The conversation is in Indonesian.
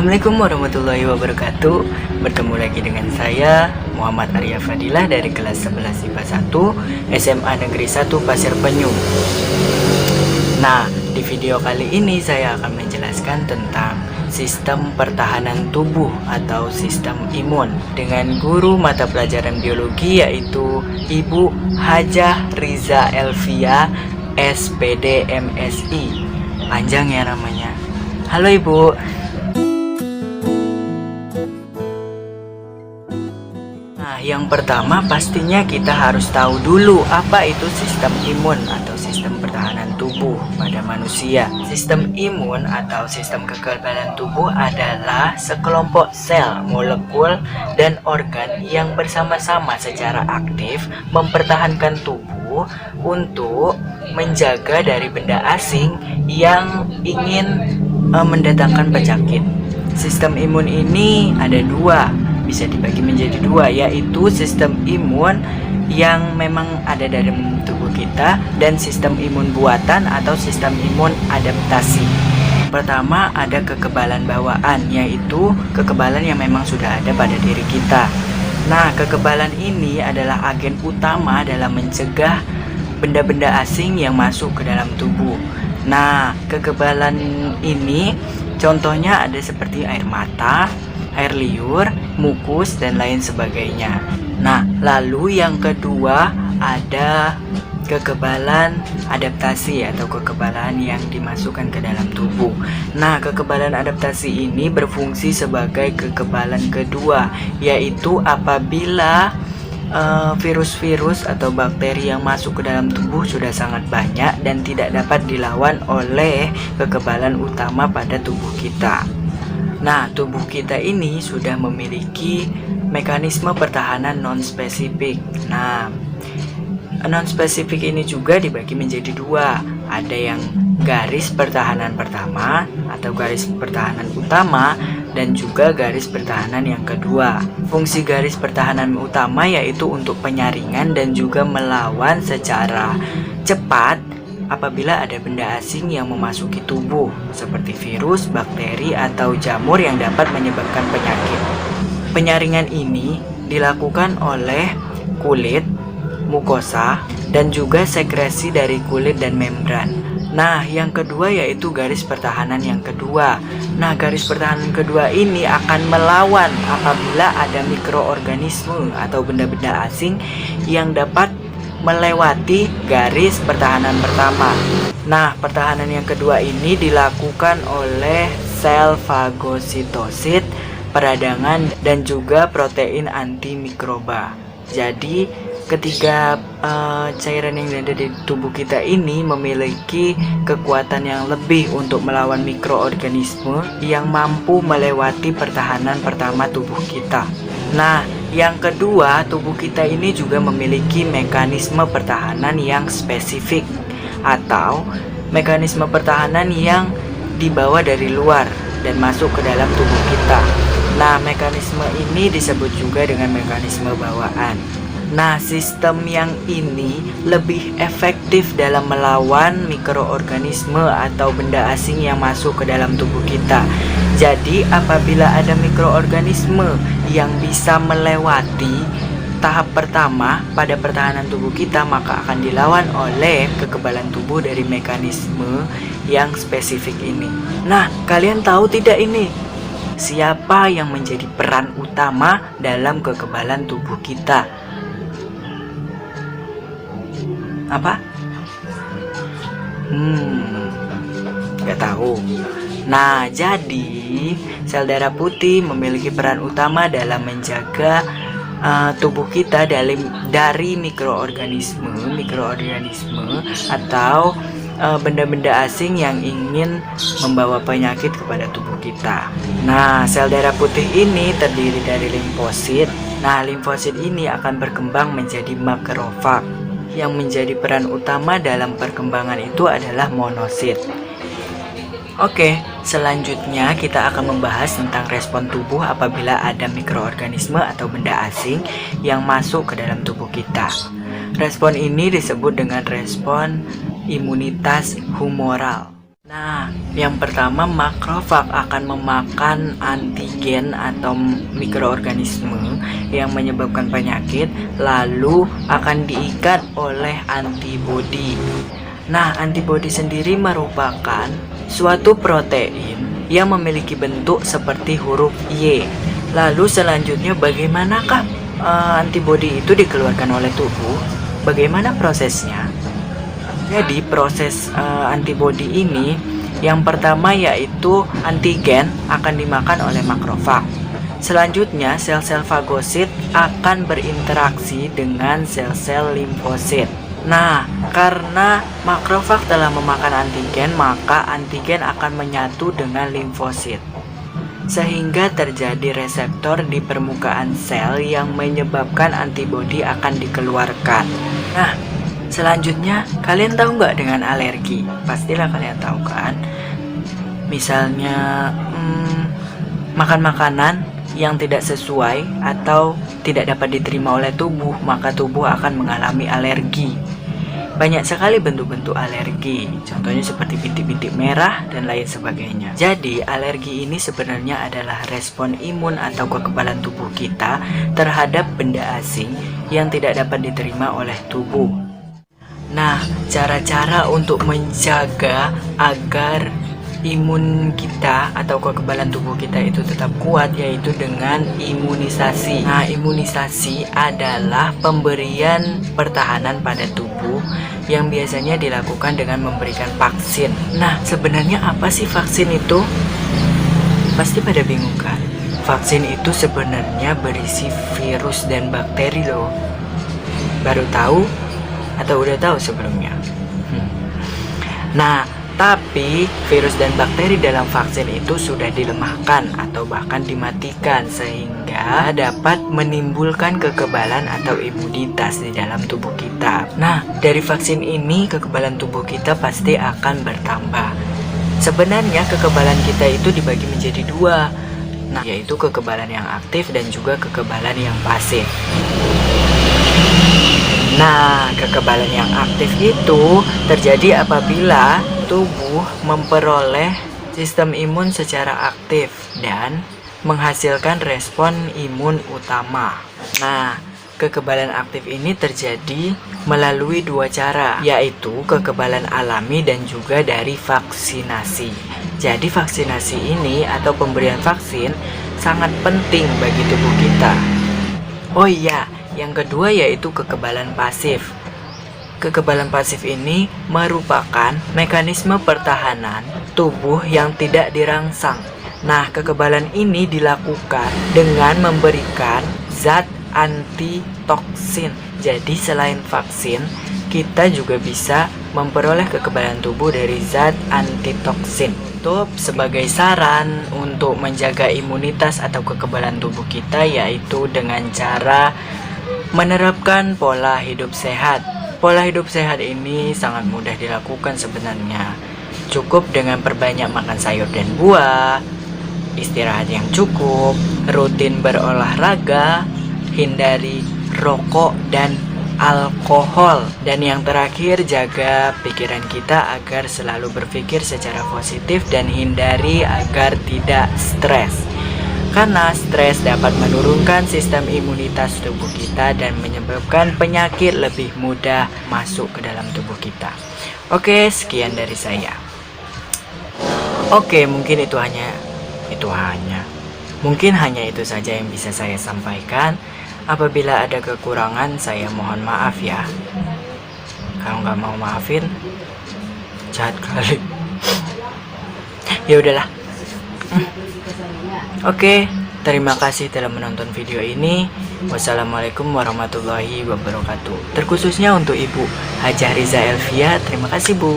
Assalamualaikum warahmatullahi wabarakatuh. Bertemu lagi dengan saya Muhammad Arya Fadilah dari kelas 11 IPA 1 SMA Negeri 1 Pasir Penyu. Nah, di video kali ini saya akan menjelaskan tentang sistem pertahanan tubuh atau sistem imun dengan guru mata pelajaran biologi yaitu Ibu Hajah Riza Elvia SPD MSI. Panjang ya namanya. Halo Ibu. Nah, yang pertama pastinya kita harus tahu dulu apa itu sistem imun atau sistem pertahanan tubuh pada manusia. Sistem imun atau sistem kekebalan tubuh adalah sekelompok sel, molekul, dan organ yang bersama-sama secara aktif mempertahankan tubuh untuk menjaga dari benda asing yang ingin mendatangkan penyakit. Sistem imun ini ada dua, bisa dibagi menjadi dua, yaitu sistem imun yang memang ada dalam tubuh kita dan sistem imun buatan atau sistem imun adaptasi. Pertama ada kekebalan bawaan, yaitu kekebalan yang memang sudah ada pada diri kita. Nah, kekebalan ini adalah agen utama dalam mencegah benda-benda asing yang masuk ke dalam tubuh. Nah, kekebalan ini contohnya ada seperti air mata, air liur, mukus, dan lain sebagainya. Nah, lalu yang kedua ada kekebalan adaptasi atau kekebalan yang dimasukkan ke dalam tubuh. Nah, kekebalan adaptasi ini berfungsi sebagai kekebalan kedua, yaitu apabila virus-virus atau bakteri yang masuk ke dalam tubuh sudah sangat banyak dan tidak dapat dilawan oleh kekebalan utama pada tubuh kita. Nah, tubuh kita ini sudah memiliki mekanisme pertahanan non-spesifik. Nah, non-spesifik ini juga dibagi menjadi dua. Ada yang garis pertahanan pertama atau garis pertahanan utama dan juga garis pertahanan yang kedua. Fungsi garis pertahanan utama yaitu untuk penyaringan dan juga melawan secara cepat apabila ada benda asing yang memasuki tubuh seperti virus, bakteri, atau jamur yang dapat menyebabkan penyakit. Penyaringan ini dilakukan oleh kulit, mukosa, dan juga sekresi dari kulit dan membran. Nah, yang kedua yaitu garis pertahanan yang kedua. Nah, garis pertahanan kedua ini akan melawan apabila ada mikroorganisme atau benda-benda asing yang dapat melewati garis pertahanan pertama. Nah, pertahanan yang kedua ini dilakukan oleh sel fagositosit, peradangan, dan juga protein antimikroba. Jadi ketiga cairan yang ada di tubuh kita ini memiliki kekuatan yang lebih untuk melawan mikroorganisme yang mampu melewati pertahanan pertama tubuh kita. Nah, yang kedua, tubuh kita ini juga memiliki mekanisme pertahanan yang spesifik atau mekanisme pertahanan yang dibawa dari luar dan masuk ke dalam tubuh kita. Nah, mekanisme ini disebut juga dengan mekanisme bawaan. Nah, sistem yang ini lebih efektif dalam melawan mikroorganisme atau benda asing yang masuk ke dalam tubuh kita. Jadi, apabila ada mikroorganisme yang bisa melewati tahap pertama pada pertahanan tubuh kita, maka akan dilawan oleh kekebalan tubuh dari mekanisme yang spesifik ini. Nah, kalian tahu tidak ini? Siapa yang menjadi peran utama dalam kekebalan tubuh kita? Apa? Gak tahu. Nah, jadi sel darah putih memiliki peran utama dalam menjaga tubuh kita dari mikroorganisme atau benda-benda asing yang ingin membawa penyakit kepada tubuh kita. Nah, sel darah putih ini terdiri dari limfosit. Nah, limfosit ini akan berkembang menjadi makrofag. Yang menjadi peran utama dalam perkembangan itu adalah monosit. Oke, selanjutnya kita akan membahas tentang respon tubuh apabila ada mikroorganisme atau benda asing yang masuk ke dalam tubuh kita. Respon ini disebut dengan respon imunitas humoral. Nah, yang pertama makrofag akan memakan antigen atau mikroorganisme yang menyebabkan penyakit, lalu akan diikat oleh antibodi. Nah, antibodi sendiri merupakan suatu protein yang memiliki bentuk seperti huruf Y. Lalu selanjutnya bagaimanakah antibodi itu dikeluarkan oleh tubuh? Bagaimana prosesnya? Jadi proses antibodi ini yang pertama yaitu antigen akan dimakan oleh makrofag. Selanjutnya sel-sel fagosit akan berinteraksi dengan sel-sel limfosit. Nah, karena makrofag telah memakan antigen, maka antigen akan menyatu dengan limfosit, sehingga terjadi reseptor di permukaan sel yang menyebabkan antibodi akan dikeluarkan. Nah, selanjutnya, kalian tahu nggak dengan alergi? Pastilah kalian tahu kan? Misalnya, makan makanan yang tidak sesuai atau tidak dapat diterima oleh tubuh, maka tubuh akan mengalami alergi. Banyak sekali bentuk-bentuk alergi, contohnya seperti bintik-bintik merah dan lain sebagainya. Jadi, alergi ini sebenarnya adalah respon imun atau kekebalan tubuh kita terhadap benda asing yang tidak dapat diterima oleh tubuh. Nah, cara-cara untuk menjaga agar imun kita atau kekebalan tubuh kita itu tetap kuat yaitu dengan imunisasi. Nah, imunisasi adalah pemberian pertahanan pada tubuh yang biasanya dilakukan dengan memberikan vaksin. Nah, sebenarnya apa sih vaksin itu? Pasti pada bingung kan? Vaksin itu sebenarnya berisi virus dan bakteri loh. Baru tahu? Atau udah tahu sebelumnya? Nah, tapi virus dan bakteri dalam vaksin itu sudah dilemahkan atau bahkan dimatikan sehingga dapat menimbulkan kekebalan atau imunitas di dalam tubuh kita. Nah, dari vaksin ini kekebalan tubuh kita pasti akan bertambah. Sebenarnya kekebalan kita itu dibagi menjadi dua. Nah, yaitu kekebalan yang aktif dan juga kekebalan yang pasif. Nah, kekebalan yang aktif itu terjadi apabila tubuh memperoleh sistem imun secara aktif dan menghasilkan respon imun utama. Nah, kekebalan aktif ini terjadi melalui dua cara, yaitu kekebalan alami dan juga dari vaksinasi. Jadi vaksinasi ini atau pemberian vaksin sangat penting bagi tubuh kita. Oh iya, yang kedua yaitu kekebalan pasif. Kekebalan pasif ini merupakan mekanisme pertahanan tubuh yang tidak dirangsang. Nah, kekebalan ini dilakukan dengan memberikan zat antitoksin. Jadi selain vaksin, kita juga bisa memperoleh kekebalan tubuh dari zat antitoksin. Sebagai saran untuk menjaga imunitas atau kekebalan tubuh kita yaitu dengan cara menerapkan pola hidup sehat. Pola hidup sehat ini sangat mudah dilakukan sebenarnya. Cukup dengan perbanyak makan sayur dan buah, istirahat yang cukup, rutin berolahraga, hindari rokok dan alkohol. Dan yang terakhir, jaga pikiran kita agar selalu berpikir secara positif dan hindari agar tidak stres. Karena stres dapat menurunkan sistem imunitas tubuh kita dan menyebabkan penyakit lebih mudah masuk ke dalam tubuh kita. Oke, sekian dari saya. Oke, mungkin Mungkin hanya itu saja yang bisa saya sampaikan. Apabila ada kekurangan, saya mohon maaf ya. Kalau nggak mau maafin, jahat kali. Ya udahlah. Oke, terima kasih telah menonton video ini. Wassalamualaikum warahmatullahi wabarakatuh. Terkhususnya untuk Ibu Hajah Riza Elvia, terima kasih Bu.